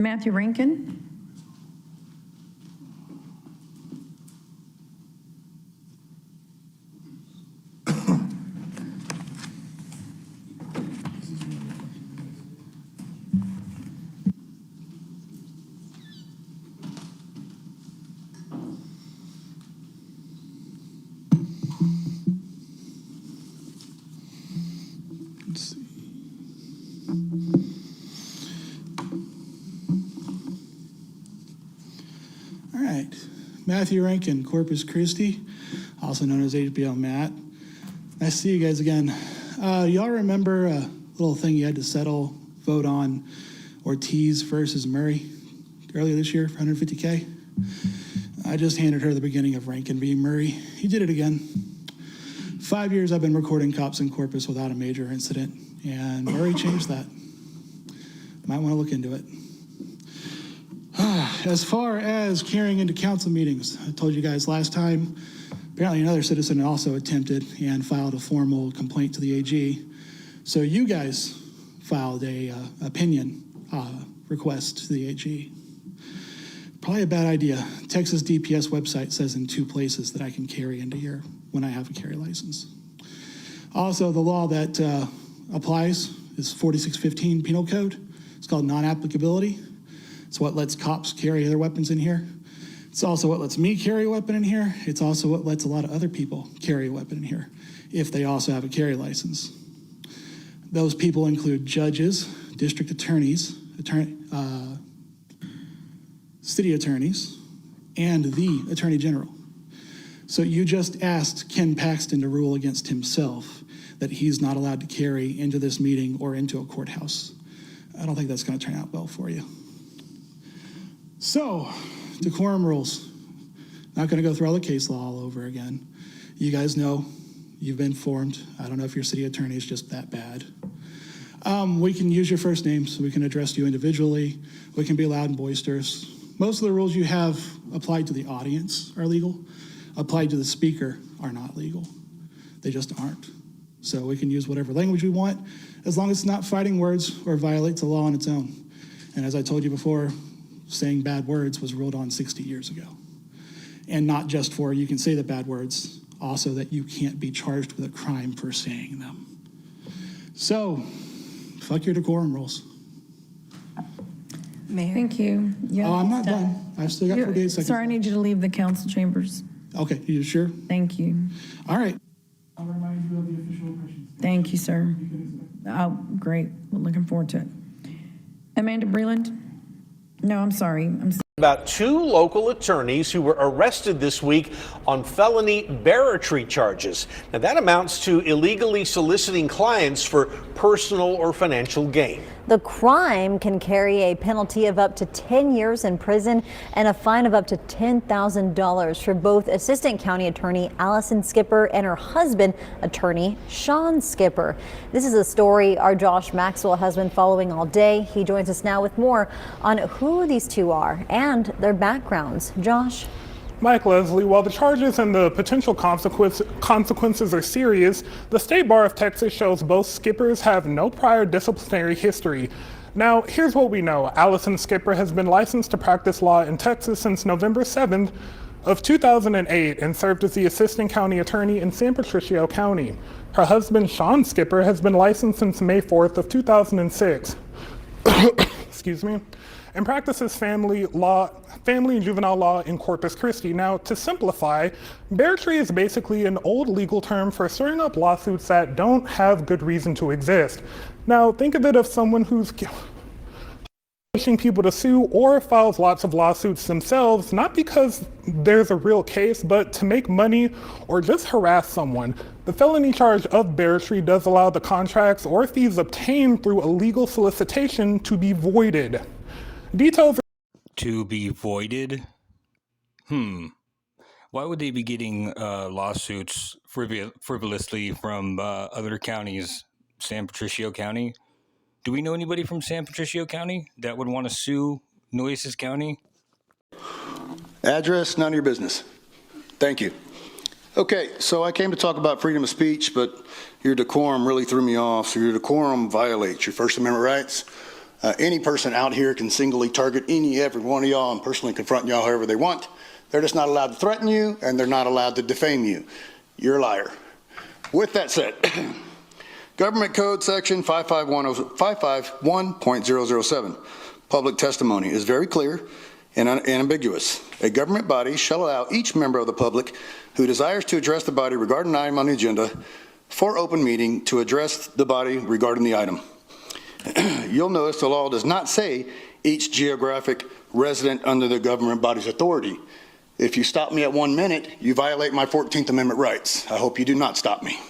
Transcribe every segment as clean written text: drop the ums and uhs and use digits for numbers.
Matthew Rankin. Let's see. All right, Matthew Rankin, Corpus Christi, also known as HBO Matt. Nice to see you guys again. Y'all remember a little thing you had to settle, vote on Ortiz versus Murray earlier this year for $150K? I just handed her the beginning of Rankin v. Murray. He did it again. 5 years I've been recording cops in Corpus without a major incident, and Murray changed that. Might want to look into it. As far as carrying into council meetings, I told you guys last time, apparently another citizen also attempted and filed a formal complaint to the AG. So you guys filed a opinion request to the AG. Probably a bad idea. Texas DPS website says in 2 places that I can carry into here when I have a carry license. Also, the law that applies is 4615 Penal Code. It's called non-applicability. It's what lets cops carry their weapons in here. It's also what lets me carry a weapon in here. It's also what lets a lot of other people carry a weapon in here if they also have a carry license. Those people include judges, district attorneys, city attorneys, and the Attorney General. So you just asked Ken Paxton to rule against himself that he's not allowed to carry into this meeting or into a courthouse. I don't think that's going to turn out well for you. So, decorum rules. Not going to go through all the case law all over again. You guys know, you've been informed. I don't know if your city attorney is just that bad. We can use your first name, so we can address you individually. We can be loud and boisterous. Most of the rules you have applied to the audience are legal. Applied to the speaker are not legal. They just aren't. So we can use whatever language we want, as long as it's not fighting words or violates the law on its own. And as I told you before, saying bad words was ruled on 60 years ago. And not just for you can say the bad words, also that you can't be charged with a crime for saying them. So, fuck your decorum rules. Mayor. Thank you. Oh, I'm not done. I've still got 48 seconds. Sorry, I need you to leave the council chambers. Okay, you sure? Thank you. All right. I'll remind you of the official questions. Thank you, sir. Oh, great. We're looking forward to it. Amanda Breland? No, I'm sorry. About 2 local attorneys who were arrested this week on felony barratry charges. Now that amounts to illegally soliciting clients for personal or financial gain. The crime can carry a penalty of up to 10 years in prison and a fine of up to $10,000 for both Assistant County Attorney Allison Skipper and her husband, Attorney Sean Skipper. This is a story our Josh Maxwell has been following all day. He joins us now with more on who these 2 are and their backgrounds. Josh? Mike Leslie, while the charges and the potential consequences are serious, the State Bar of Texas shows both Skippers have no prior disciplinary history. Now, here's what we know. Allison Skipper has been licensed to practice law in Texas since November 7th of 2008 and served as the Assistant County Attorney in San Patricio County. Her husband, Sean Skipper, has been licensed since May 4th of 2006. Excuse me. And practices family and juvenile law in Corpus Christi. Now, to simplify, barratry is basically an old legal term for stirring up lawsuits that don't have good reason to exist. Now, think of it as someone who's pushing people to sue or files lots of lawsuits themselves, not because there's a real case, but to make money or just harass someone. The felony charge of barratry does allow the contracts or fees obtained through illegal solicitation to be voided. Details to be voided? Why would they be getting lawsuits frivolously from other counties? San Patricio County? Do we know anybody from San Patricio County that would want to sue Nueces County? Address, none of your business. Thank you. Okay, so I came to talk about freedom of speech, but your decorum really threw me off. So your decorum violates your First Amendment rights. Any person out here can singly target every one of y'all and personally confront y'all however they want. They're just not allowed to threaten you, and they're not allowed to defame you. You're a liar. With that said, Government Code Section 551.007, public testimony is very clear and unambiguous. A government body shall allow each member of the public who desires to address the body regarding an item on the agenda for open meeting to address the body regarding the item. You'll notice the law does not say each geographic resident under the government body's authority. If you stop me at 1 minute, you violate my 14th Amendment rights. I hope you do not stop me.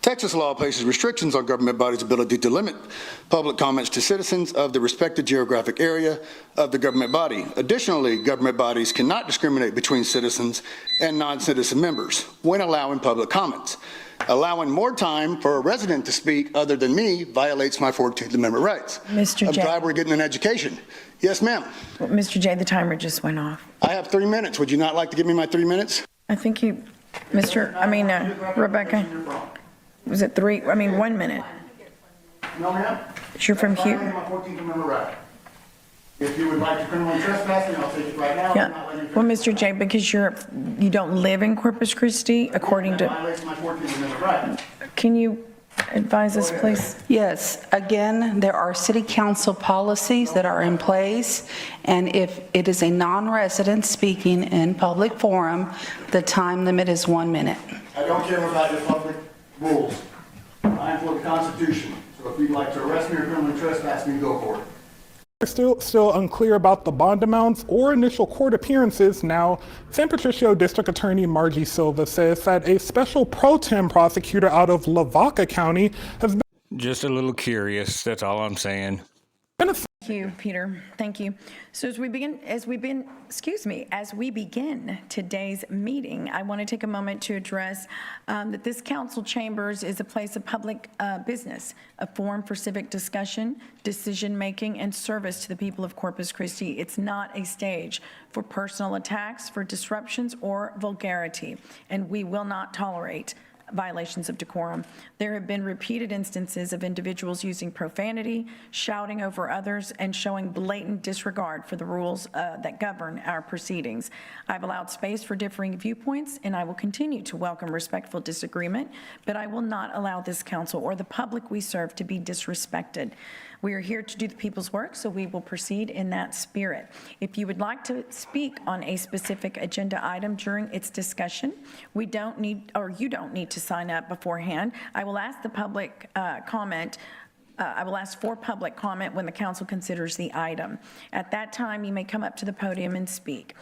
Texas law places restrictions on government bodies' ability to limit public comments to citizens of the respective geographic area of the government body. Additionally, government bodies cannot discriminate between citizens and non-citizen members when allowing public comments. Allowing more time for a resident to speak other than me violates my 14th Amendment rights. Mr. I'm J. glad we're getting an education. Yes, ma'am. Well, Mr. J, the timer just went off. I have 3 minutes. Would you not like to give me my 3 minutes? I think you, Rebecca, was it 1 minute? No, ma'am. You're from Violating Hugh? my 14th Amendment right. If you would like to criminally trespass me, I'll take it right now. I'm not Yeah. letting you Well, Mr. J, because you don't live in Corpus Christi, according That to, violates my 14th Amendment right. can you advise us, please? Yes, again, there are city council policies that are in place, and if it is a non-resident speaking in public forum, the time limit is 1 minute. I don't care about your public rules. I am for the Constitution. So if you'd like to arrest me or criminally trespass me, go for it. We're still unclear about the bond amounts or initial court appearances. Now, San Patricio District Attorney Margie Silva says that a special pro tem prosecutor out of Lavaca County has been Just a little curious, that's all I'm saying. Thank you, Peter. Thank you. So as we begin today's meeting, I want to take a moment to address that this council chambers is a place of public business, a forum for civic discussion, decision-making, and service to the people of Corpus Christi. It's not a stage for personal attacks, for disruptions, or vulgarity, and we will not tolerate violations of decorum. There have been repeated instances of individuals using profanity, shouting over others, and showing blatant disregard for the rules that govern our proceedings. I've allowed space for differing viewpoints, and I will continue to welcome respectful disagreement, but I will not allow this council or the public we serve to be disrespected. We are here to do the people's work, so we will proceed in that spirit. If you would like to speak on a specific agenda item during its discussion, you don't need to sign up beforehand. I will ask the public comment. I will ask for public comment when the council considers the item. At that time, you may come up to the podium and speak.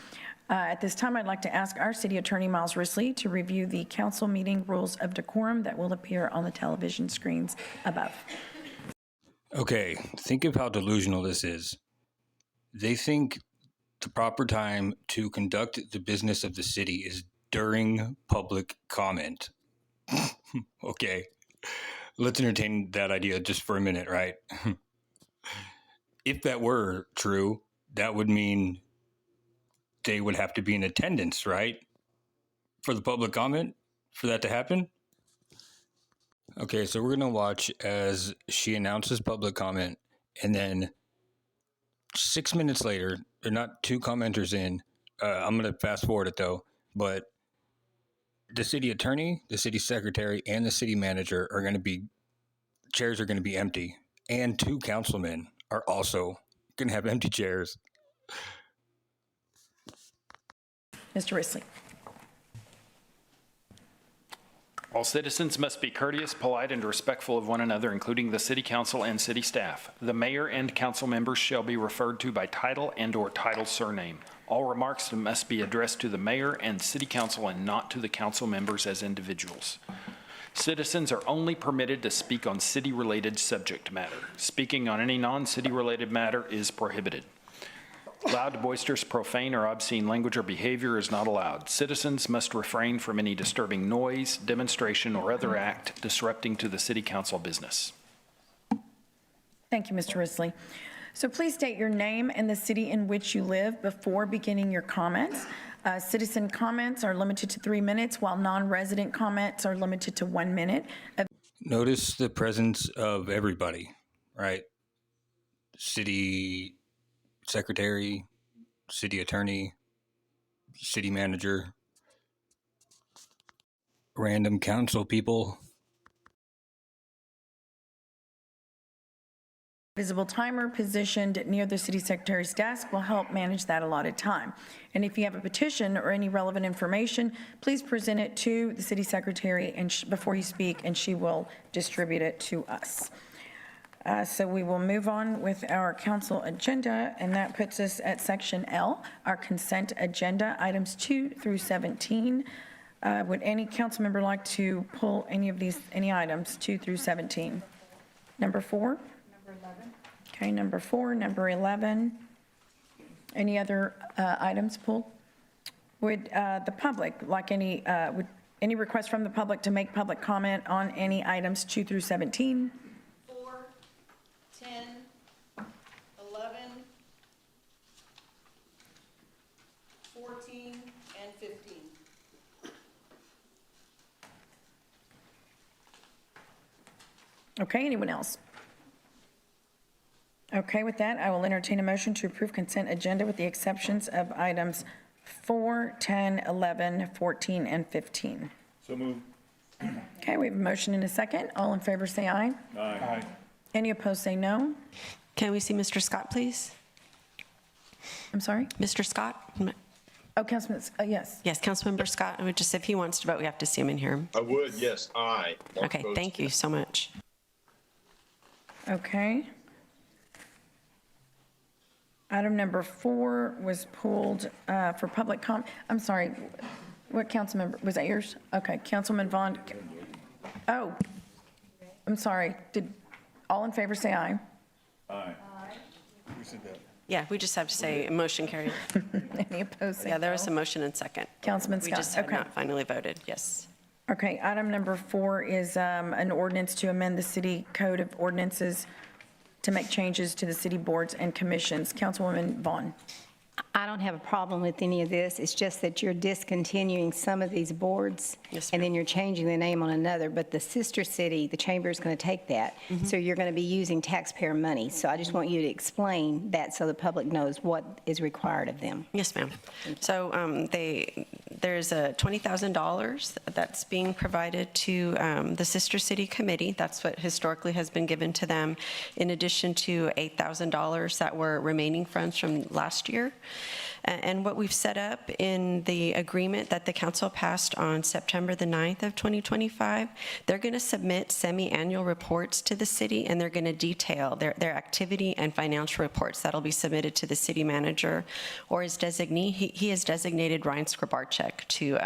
At this time, I'd like to ask our City Attorney, Miles Risley, to review the council meeting rules of decorum that will appear on the television screens above. Okay, think of how delusional this is. They think the proper time to conduct the business of the city is during public comment. Okay, let's entertain that idea just for a minute, right? If that were true, that would mean they would have to be in attendance, right? For the public comment, for that to happen? Okay, so we're going to watch as she announces public comment, and then 6 minutes later, they're not 2 commenters in. I'm going to fast forward it though, but the city attorney, the city secretary, and the city manager chairs are going to be empty, and 2 councilmen are also going to have empty chairs. Mr. Risley. All citizens must be courteous, polite, and respectful of one another, including the city council and city staff. The mayor and council members shall be referred to by title and/or title surname. All remarks must be addressed to the mayor and city council and not to the council members as individuals. Citizens are only permitted to speak on city-related subject matter. Speaking on any non-city related matter is prohibited. Loud, boisterous, profane, or obscene language or behavior is not allowed. Citizens must refrain from any disturbing noise, demonstration, or other act disrupting to the city council business. Thank you, Mr. Risley. So please state your name and the city in which you live before beginning your comments. Citizen comments are limited to 3 minutes, while non-resident comments are limited to 1 minute. Notice the presence of everybody. right? City secretary, city attorney, city manager, random council people. Visible timer positioned near the city secretary's desk will help manage that allotted time. And if you have a petition or any relevant information, please present it to the city secretary and before you speak, and she will distribute it to us. So we will move on with our council agenda, and that puts us at section L, our consent agenda, items 2 through 17. Would any council member like to pull any items 2 through 17? Number 4? Okay, number 4, number 11. Any other items pulled? Would the public like would any request from the public to make public comment on any items 2 through 17? 4, 10, 11, 14, and 15. Okay, anyone else? Okay, with that, I will entertain a motion to approve consent agenda with the exceptions of items 4, 10, 11, 14, and 15. So moved. Okay, we have a motion and a second. All in favor say aye. Aye. Any opposed say no. Can we see Mr. Scott, please? I'm sorry? Mr. Scott? Oh, Councilman, yes. Yes, Councilmember Scott. I would just, if he wants to vote, we have to see him in here. I would, yes, aye. Okay, thank you so much. Okay. Item number 4 was pulled for public comment. I'm sorry, what council member, was that yours? Okay, Councilman Vaughn. Oh, I'm sorry. Did all in favor say aye? Aye. We said that. Yeah, we just have to say motion carried. Any opposed say Yeah, there no. was a motion and second. Councilman We Scott, just have okay. not finally voted, yes. Okay, item number 4 is an ordinance to amend the city code of ordinances to make changes to the city boards and commissions. Councilwoman Vaughn. I don't have a problem with any of this. It's just that you're discontinuing some of these boards, Yes, and ma'am. then you're changing the name on another. But the sister city, the chamber is going to take that. So you're going to be using taxpayer money. So I just want you to explain that so the public knows what is required of them. Yes, ma'am. So there's a $20,000 that's being provided to the Sister City Committee. That's what historically has been given to them, in addition to $8,000 that were remaining funds from last year. And what we've set up in the agreement that the council passed on September the 9th of 2025, they're going to submit semi-annual reports to the city, and they're going to detail their activity and financial reports that'll be submitted to the city manager or his designee. He has designated Ryan Skrabarczyk to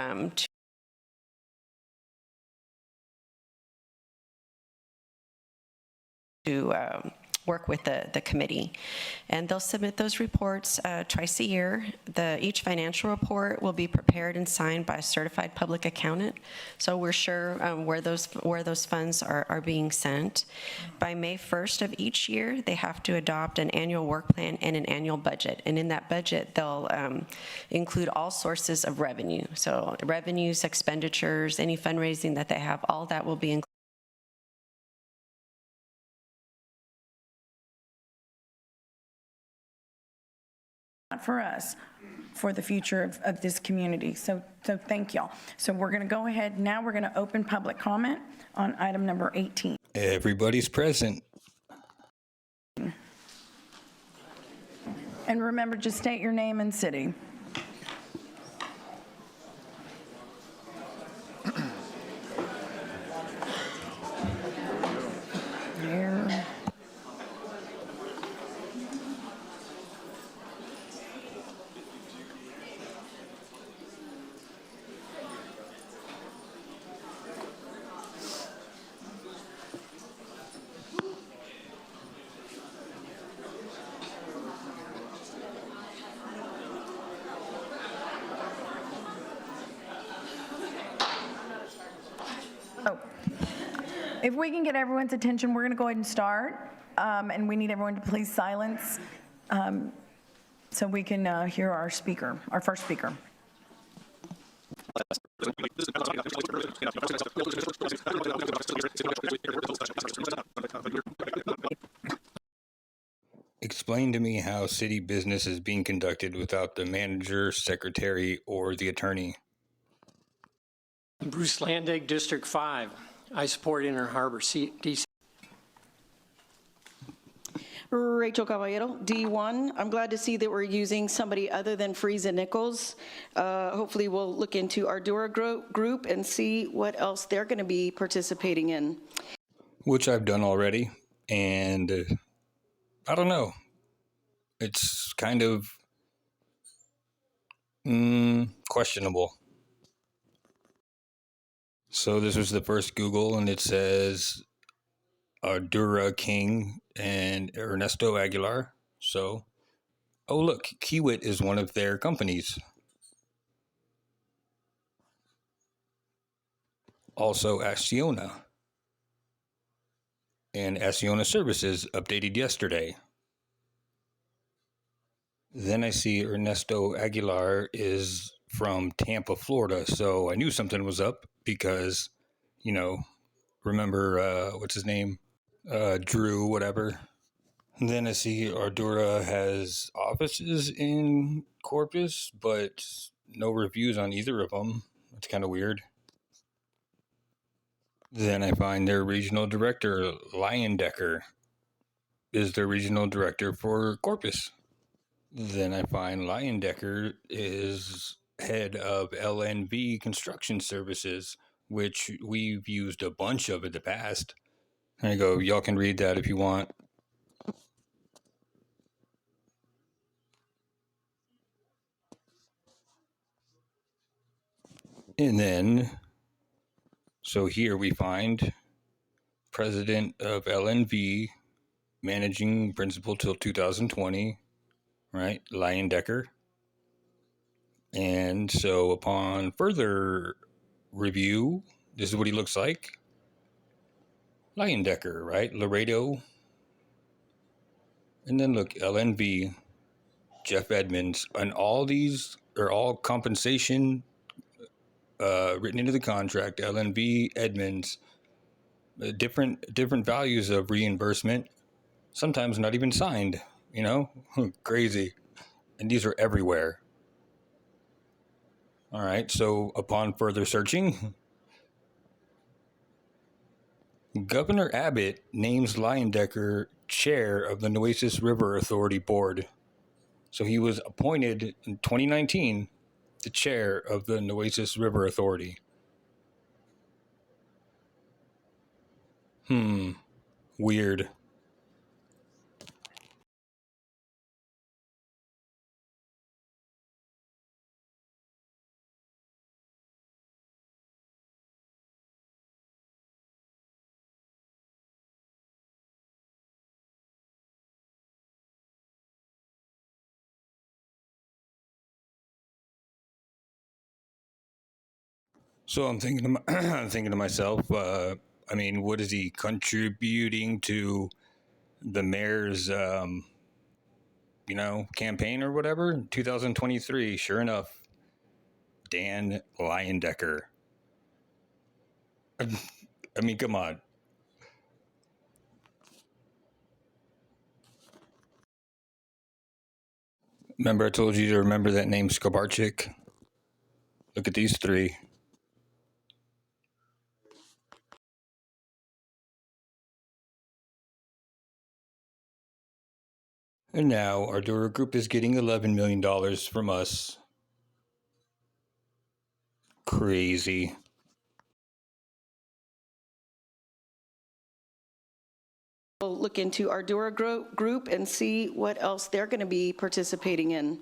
work with the committee. And they'll submit those reports twice a year. Each financial report will be prepared and signed by a certified public accountant, so we're sure where those funds are being sent. By May 1st of each year, they have to adopt an annual work plan and an annual budget. And in that budget, they'll include all sources of revenue. So revenues, expenditures, any fundraising that they have, all that will be included. For us, for the future of this community. So thank y'all. So we're going to go ahead. Now we're going to open public comment on item number 18. Everybody's present. And remember, just state your name and city. There. If we can get everyone's attention, we're going to go ahead and start. And we need everyone to please silence so we can hear our speaker, our first speaker. explain to me how city business is being conducted without the manager, secretary, or the attorney. Bruce Landig, District 5. I support Inner Harbor DC. Rachel Caballero, D1. I'm glad to see that we're using somebody other than Frieza Nichols. Hopefully we'll look into Ardura Group and see what else they're going to be participating in. Which I've done already, and I don't know. It's kind of questionable. So this was the first Google, and it says Ardura King and Ernesto Aguilar. So, oh look, Kiewit is one of their companies. Also Acciona. And Acciona Services updated yesterday. Then I see Ernesto Aguilar is from Tampa, Florida. So I knew something was up because, you know, remember, what's his name? Drew, whatever. And then I see Ardura has offices in Corpus, but no reviews on either of them. That's kind of weird. Then I find their regional director, Leyendecker, is their regional director for Corpus. Then I find Leyendecker is head of LNV Construction Services, which we've used a bunch of in the past. There you go. Y'all can read that if you want. And then, so here we find president of LNV, managing principal till 2020, right? Leyendecker. And so upon further review, this is what he looks like. Leyendecker, right? Laredo. And then look, LNV, Jeff Edmonds, and all these are all compensation written into the contract. LNV, Edmonds, different values of reimbursement, sometimes not even signed, you know, crazy. And these are everywhere. All right, so upon further searching, Governor Abbott names Leyendecker chair of the Nueces River Authority Board. So he was appointed in 2019 the chair of the Nueces River Authority. Weird. So I'm thinking to myself, I mean, what is he contributing to the mayor's, campaign or whatever? 2023, sure enough, Dan Leyendecker. I mean, come on. Remember I told you to remember that name Skobarczyk? Look at these three. And now Ardura Group is getting $11 million from us. Crazy. We'll look into Ardura Group and see what else they're going to be participating in.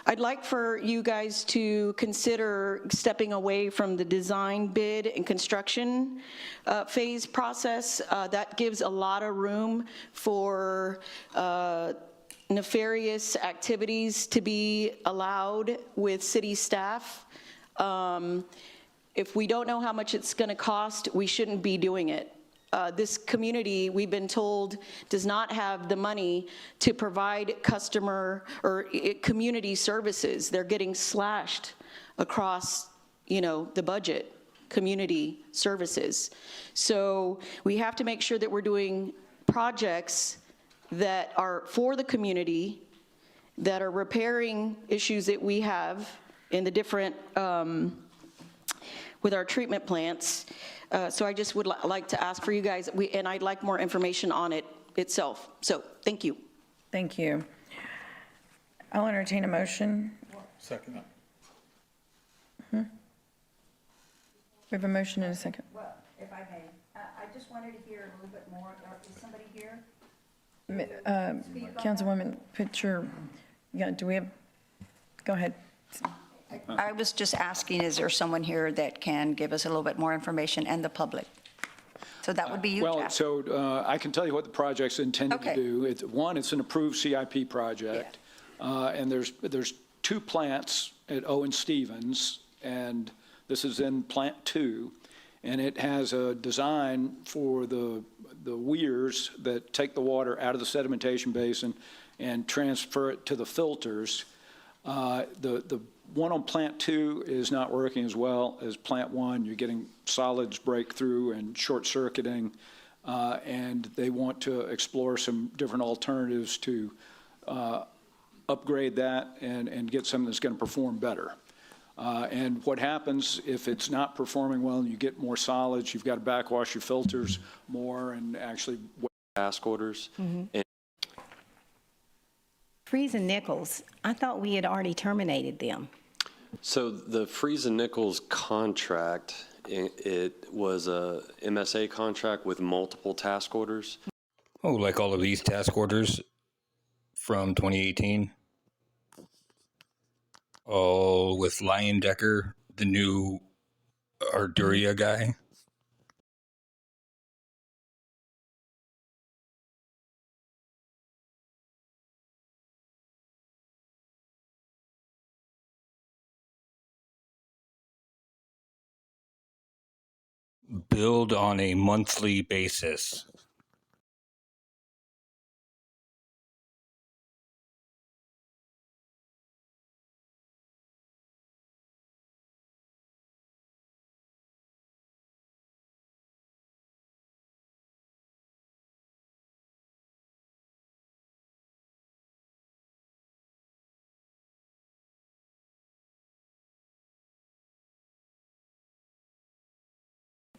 I'd like for you guys to consider stepping away from the design, bid, and construction phase process. That gives a lot of room for nefarious activities to be allowed with city staff. If we don't know how much it's going to cost, we shouldn't be doing it. This community, we've been told, does not have the money to provide customer or community services. They're getting slashed across, the budget. community services. So we have to make sure that we're doing projects that are for the community, that are repairing issues that we have in the different, with our treatment plants. So I just would like to ask for you guys, and I'd like more information on it itself. So thank you. Thank you. I'll entertain a motion. Second. We have a motion and a second. Well, if I may, I just wanted to hear a little bit more. Is somebody here? Councilwoman, put your, yeah, do we have, go ahead. I was just asking, is there someone here that can give us a little bit more information and the public? So that would be you, Well, Jack. so I can tell you what the project's intended to Okay. do. It's an approved CIP project. And there's 2 plants at Owen Stevens, and this is in Plant 2. And it has a design for the weirs that take the water out of the sedimentation basin and transfer it to the filters. The one on Plant 2 is not working as well as Plant 1. You're getting solids break through and short circuiting, and they want to explore some different alternatives to upgrade that and get something that's going to perform better. And what happens if it's not performing well and you get more solids, you've got to backwash your filters more and actually task orders. Freeze and Nichols, I thought we had already terminated them. So the Freeze and Nichols contract, it was a MSA contract with multiple task orders. Oh, like all of these task orders from 2018? Oh, with Lion Decker, the new Arduria guy? Billed on a monthly basis.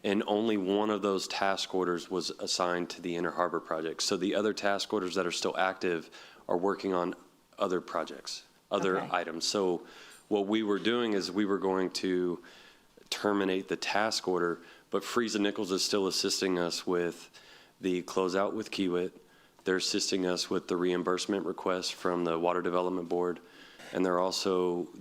And only one of those task orders was assigned to the Inner Harbor project. So the other task orders that are still active are working on other projects, other items. So what we were doing is we were going to terminate the task order, but Freeze and Nichols is still assisting us with the closeout with Kiewit. They're assisting us with the reimbursement request from the Water Development Board. And they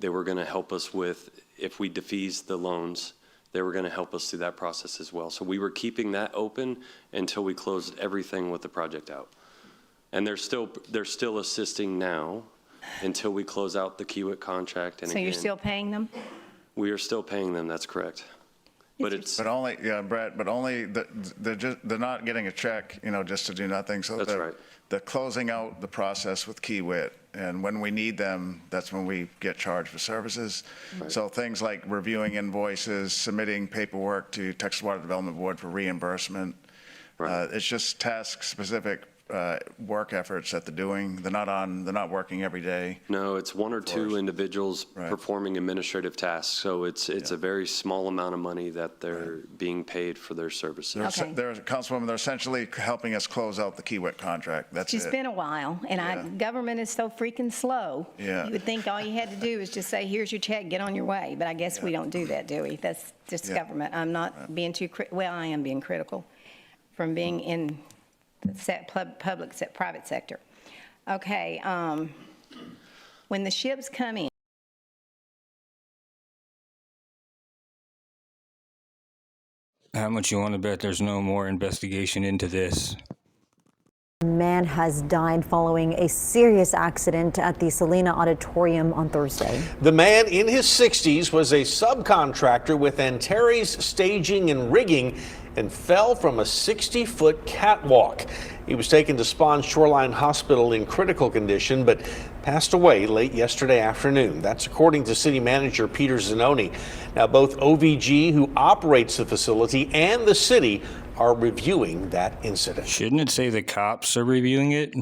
were going to help us with, if we defease the loans, they were going to help us through that process as well. So we were keeping that open until we closed everything with the project out. And they're still assisting now until we close out the Kiewit contract. And So you're still paying them? We are still paying them, that's correct. But only, yeah, Brett, but only, they're not getting a check, just to do nothing. So That's right. They're closing out the process with Kiewit, and when we need them, that's when we get charged for services. Right. So things like reviewing invoices, submitting paperwork to Texas Water Development Board for reimbursement. Right. It's just task-specific work efforts that they're doing. They're not working every day. No, it's one or two individuals performing administrative tasks. So it's a very small amount of money that they're being paid for their services. Councilwoman, they're essentially helping us close out the Kiewit contract. That's it. It's been a while, and government is so freaking slow. Yeah. You would think all you had to do is just say, here's your check, get on your way. But I guess we don't do that, do we? That's just government. I'm not being too, well, I am being critical from being in the private sector. Okay, when the ships come in, How much you want to bet there's no more investigation into this? A man has died following a serious accident at the Salina Auditorium on Thursday. The man in his 60s was a subcontractor with Antares Staging and Rigging and fell from a 60-foot catwalk. He was taken to Spahn Shoreline Hospital in critical condition, but passed away late yesterday afternoon. That's according to City Manager Peter Zanoni. Now, both OVG, who operates the facility, and the city are reviewing that incident. Shouldn't it say the cops are reviewing it?